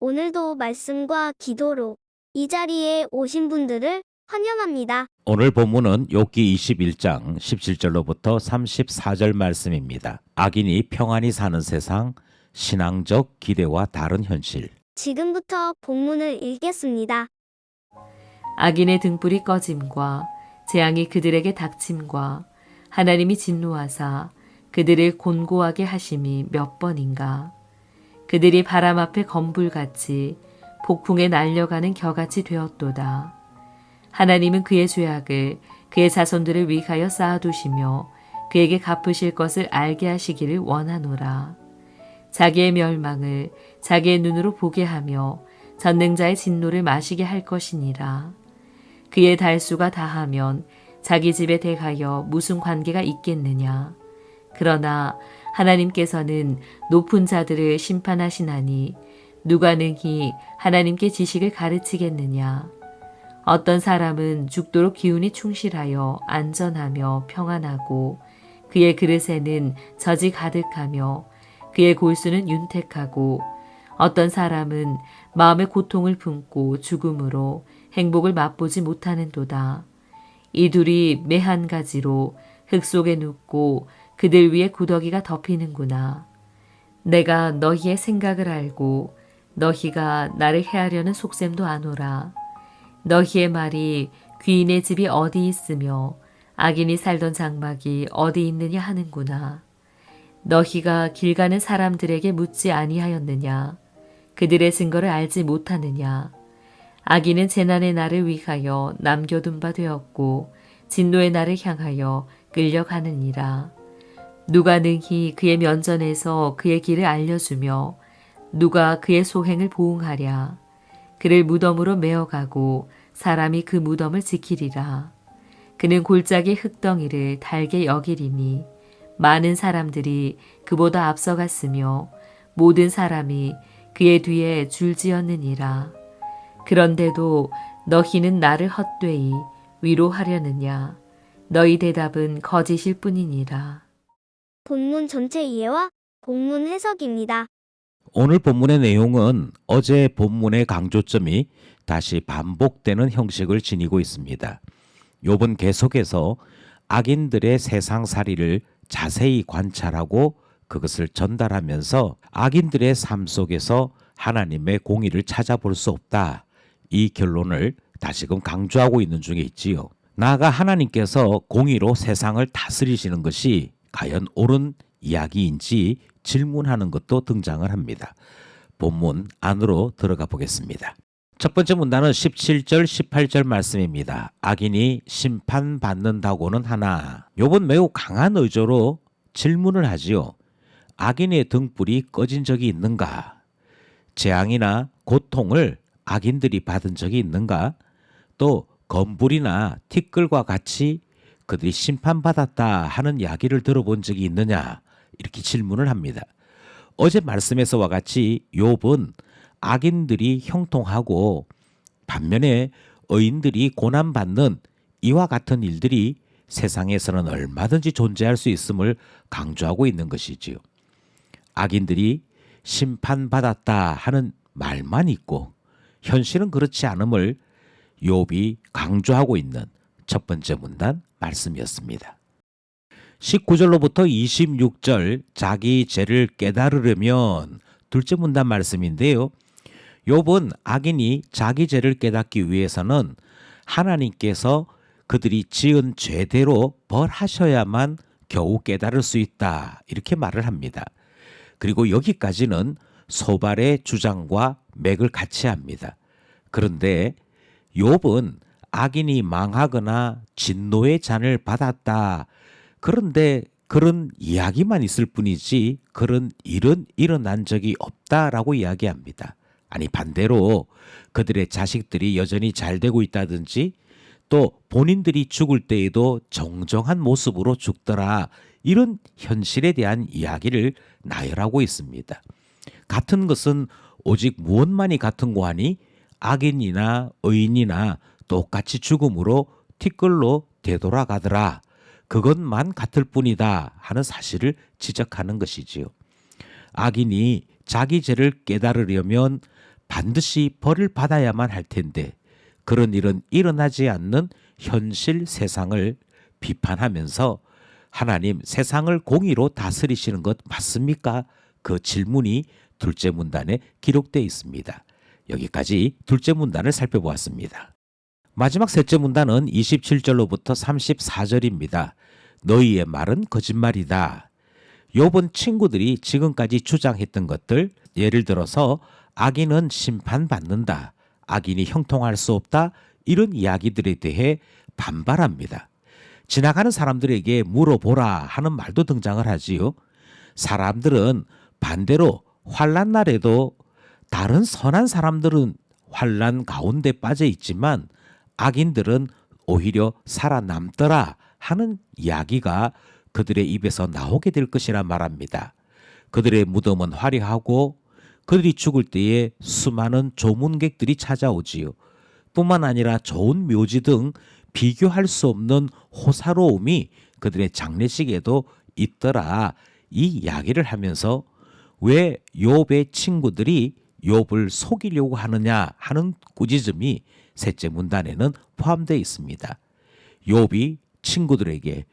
오늘도 말씀과 기도로 이 자리에 오신 분들을 환영합니다. 오늘 본문은 욥기 21장 17절로부터 34절 말씀입니다. 악인이 평안히 사는 세상, 신앙적 기대와 다른 현실. 지금부터 본문을 읽겠습니다. 악인의 등불이 꺼짐과 재앙이 그들에게 닥침과 하나님이 진노하사 그들을 곤고하게 하심이 몇 번인가. 그들이 바람 앞에 검불같이 폭풍에 날려가는 겨같이 되었도다. 하나님은 그의 죄악을 그의 자손들을 위하여 쌓아두시며 그에게 갚으실 것을 알게 하시기를 원하노라. 자기의 멸망을 자기의 눈으로 보게 하며 전능자의 진노를 마시게 할 것이니라. 그의 달수가 다하면 자기 집에 대하여 무슨 관계가 있겠느냐. 그러나 하나님께서는 높은 자들을 심판하시나니 누가 능히 하나님께 지식을 가르치겠느냐. 어떤 사람은 죽도록 기운이 충실하여 안전하며 평안하고 그의 그릇에는 젖이 가득하며 그의 골수는 윤택하고 어떤 사람은 마음의 고통을 품고 죽음으로 행복을 맛보지 못하는도다. 이 둘이 매 한 가지로 흙 속에 눕고 그들 위에 구더기가 덮이는구나. 내가 너희의 생각을 알고 너희가 나를 해하려는 속셈도 아노라. 너희의 말이 귀인의 집이 어디 있으며 악인이 살던 장막이 어디 있느냐 하는구나. 너희가 길 가는 사람들에게 묻지 아니하였느냐. 그들의 증거를 알지 못하느냐. 악인은 재난의 날을 위하여 남겨둔 바 되었고 진노의 날을 향하여 끌려가느니라. 누가 능히 그의 면전에서 그의 길을 알려주며 누가 그의 소행을 보응하랴. 그를 무덤으로 메어가고 사람이 그 무덤을 지키리라. 그는 골짜기 흙덩이를 달게 여기리니 많은 사람들이 그보다 앞서갔으며 모든 사람이 그의 뒤에 줄지었느니라. 그런데도 너희는 나를 헛되이 위로하려느냐. 너희 대답은 거짓일 뿐이니라. 본문 전체 이해와 본문 해석입니다. 오늘 본문의 내용은 어제 본문의 강조점이 다시 반복되는 형식을 지니고 있습니다. 욥은 계속해서 악인들의 세상살이를 자세히 관찰하고 그것을 전달하면서 악인들의 삶 속에서 하나님의 공의를 찾아볼 수 없다. 이 결론을 다시금 강조하고 있는 중에 있지요. 나아가 하나님께서 공의로 세상을 다스리시는 것이 과연 옳은 이야기인지 질문하는 것도 등장을 합니다. 본문 안으로 들어가 보겠습니다. 첫 번째 문단은 17절, 18절 말씀입니다. 악인이 심판받는다고는 하나. 욥은 매우 강한 의조로 질문을 하지요. 악인의 등불이 꺼진 적이 있는가? 재앙이나 고통을 악인들이 받은 적이 있는가? 또 검불이나 티끌과 같이 그들이 심판받았다 하는 이야기를 들어본 적이 있느냐? 이렇게 질문을 합니다. 어제 말씀에서와 같이 욥은 악인들이 형통하고 반면에 의인들이 고난받는 이와 같은 일들이 세상에서는 얼마든지 존재할 수 있음을 강조하고 있는 것이지요. 악인들이 심판받았다 하는 말만 있고 현실은 그렇지 않음을 욥이 강조하고 있는 첫 번째 문단 말씀이었습니다. 19절로부터 26절 자기 죄를 깨달으려면 둘째 문단 말씀인데요. 욥은 악인이 자기 죄를 깨닫기 위해서는 하나님께서 그들이 지은 죄대로 벌하셔야만 겨우 깨달을 수 있다. 이렇게 말을 합니다. 그리고 여기까지는 소발의 주장과 맥을 같이 합니다. 그런데 욥은 악인이 망하거나 진노의 잔을 받았다. 그런데 그런 이야기만 있을 뿐이지 그런 일은 일어난 적이 없다라고 이야기합니다. 아니 반대로 그들의 자식들이 여전히 잘 되고 있다든지 또 본인들이 죽을 때에도 정정한 모습으로 죽더라. 이런 현실에 대한 이야기를 나열하고 있습니다. 같은 것은 오직 무엇만이 같은고 하니 악인이나 의인이나 똑같이 죽음으로 티끌로 되돌아가더라. 그것만 같을 뿐이다 하는 사실을 지적하는 것이지요. 악인이 자기 죄를 깨달으려면 반드시 벌을 받아야만 할 텐데 그런 일은 일어나지 않는 현실 세상을 비판하면서 하나님 세상을 공의로 다스리시는 것 맞습니까? 그 질문이 둘째 문단에 기록되어 있습니다. 여기까지 둘째 문단을 살펴보았습니다. 마지막 셋째 문단은 27절로부터 34절입니다. 너희의 말은 거짓말이다. 욥은 친구들이 지금까지 주장했던 것들, 예를 들어서 악인은 심판받는다, 악인이 형통할 수 없다, 이런 이야기들에 대해 반발합니다. 지나가는 사람들에게 물어보라 하는 말도 등장을 하지요. 사람들은 반대로 환난 날에도 다른 선한 사람들은 환난 가운데 빠져 있지만 악인들은 오히려 살아남더라 하는 이야기가 그들의 입에서 나오게 될 것이라 말합니다. 그들의 무덤은 화려하고 그들이 죽을 때에 수많은 조문객들이 찾아오지요. 뿐만 아니라 좋은 묘지 등 비교할 수 없는 호사로움이 그들의 장례식에도 있더라. 이 이야기를 하면서 왜 욥의 친구들이 욥을 속이려고 하느냐 하는 꾸짖음이 셋째 문단에는 포함되어 있습니다. 욥이 친구들에게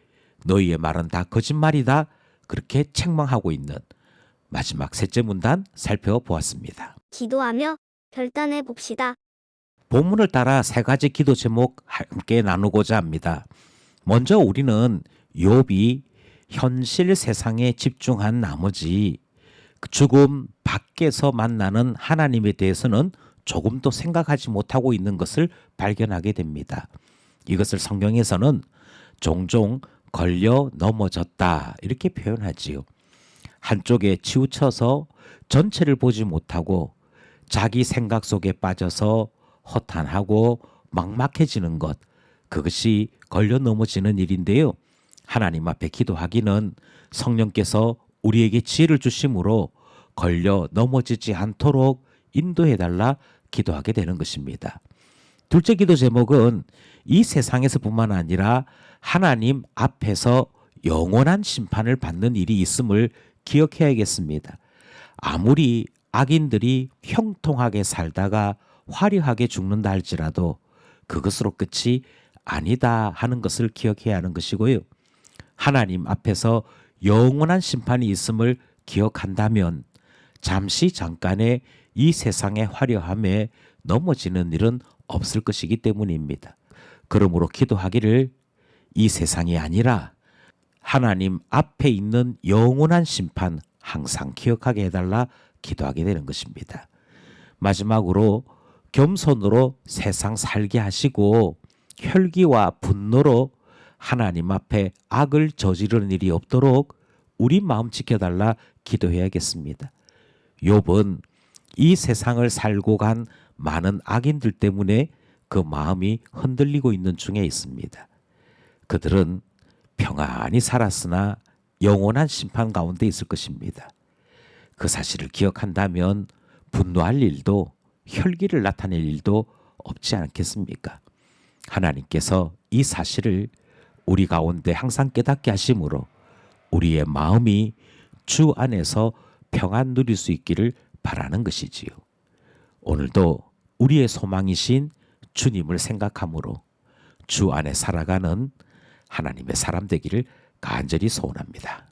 너희의 말은 다 거짓말이다 그렇게 책망하고 있는 마지막 셋째 문단 살펴보았습니다. 기도하며 결단해 봅시다. 본문을 따라 세 가지 기도 제목 함께 나누고자 합니다. 먼저 우리는 욥이 현실 세상에 집중한 나머지 죽음 밖에서 만나는 하나님에 대해서는 조금도 생각하지 못하고 있는 것을 발견하게 됩니다. 이것을 성경에서는 종종 걸려 넘어졌다 이렇게 표현하지요. 한쪽에 치우쳐서 전체를 보지 못하고 자기 생각 속에 빠져서 허탄하고 막막해지는 것, 그것이 걸려 넘어지는 일인데요. 하나님 앞에 기도하기는 성령께서 우리에게 지혜를 주심으로 걸려 넘어지지 않도록 인도해달라 기도하게 되는 것입니다. 둘째 기도 제목은 이 세상에서뿐만 아니라 하나님 앞에서 영원한 심판을 받는 일이 있음을 기억해야겠습니다. 아무리 악인들이 형통하게 살다가 화려하게 죽는다 할지라도 그것으로 끝이 아니다 하는 것을 기억해야 하는 것이고요. 하나님 앞에서 영원한 심판이 있음을 기억한다면 잠시 잠깐의 이 세상의 화려함에 넘어지는 일은 없을 것이기 때문입니다. 그러므로 기도하기를 이 세상이 아니라 하나님 앞에 있는 영원한 심판 항상 기억하게 해달라 기도하게 되는 것입니다. 마지막으로 겸손으로 세상 살게 하시고 혈기와 분노로 하나님 앞에 악을 저지르는 일이 없도록 우리 마음 지켜달라 기도해야겠습니다. 욥은 이 세상을 살고 간 많은 악인들 때문에 그 마음이 흔들리고 있는 중에 있습니다. 그들은 평안히 살았으나 영원한 심판 가운데 있을 것입니다. 그 사실을 기억한다면 분노할 일도 혈기를 나타낼 일도 없지 않겠습니까? 하나님께서 이 사실을 우리 가운데 항상 깨닫게 하심으로 우리의 마음이 주 안에서 평안 누릴 수 있기를 바라는 것이지요. 오늘도 우리의 소망이신 주님을 생각함으로 주 안에 살아가는 하나님의 사람 되기를 간절히 소원합니다.